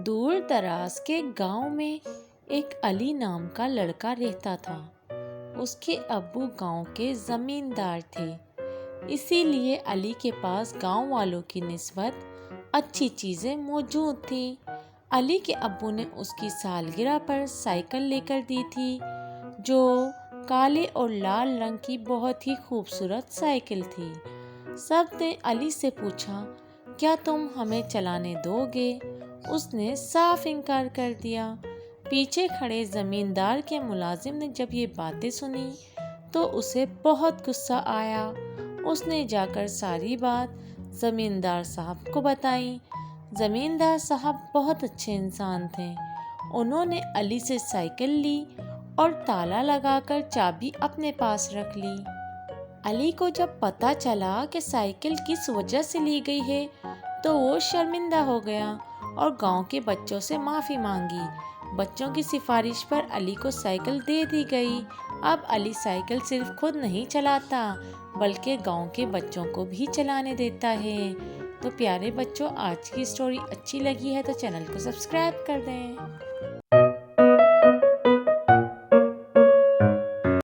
دور دراز کے گاؤں میں ایک علی نام کا لڑکا رہتا تھا۔ اس کے ابو گاؤں کے زمیندار تھے، اسی لیے علی کے پاس گاؤں والوں کی نسبت اچھی چیزیں موجود تھیں۔ علی کے ابو نے اس کی سالگرہ پر سائیکل لے کر دی تھی، جو کالے اور لال رنگ کی بہت ہی خوبصورت سائیکل تھی۔ سب نے علی سے پوچھا، کیا تم ہمیں چلانے دو گے؟ اس نے صاف انکار کر دیا۔ پیچھے کھڑے زمیندار کے ملازم نے جب یہ باتیں سنی تو اسے بہت غصہ آیا۔ اس نے جا کر ساری بات زمیندار صاحب کو بتائی۔ زمیندار صاحب بہت اچھے انسان تھے۔ انہوں نے علی سے سائیکل لی اور تالا لگا کر چابی اپنے پاس رکھ لی۔ علی کو جب پتہ چلا کہ سائیکل کس وجہ سے لی گئی ہے تو وہ شرمندہ ہو گیا اور گاؤں کے بچوں سے معافی مانگی۔ بچوں کی سفارش پر علی کو سائیکل دے دی گئی۔ اب علی سائیکل صرف خود نہیں چلاتا بلکہ گاؤں کے بچوں کو بھی چلانے دیتا ہے۔ تو پیارے بچوں، آج کی سٹوری اچھی لگی ہے تو چینل کو سبسکرائب کر دیں۔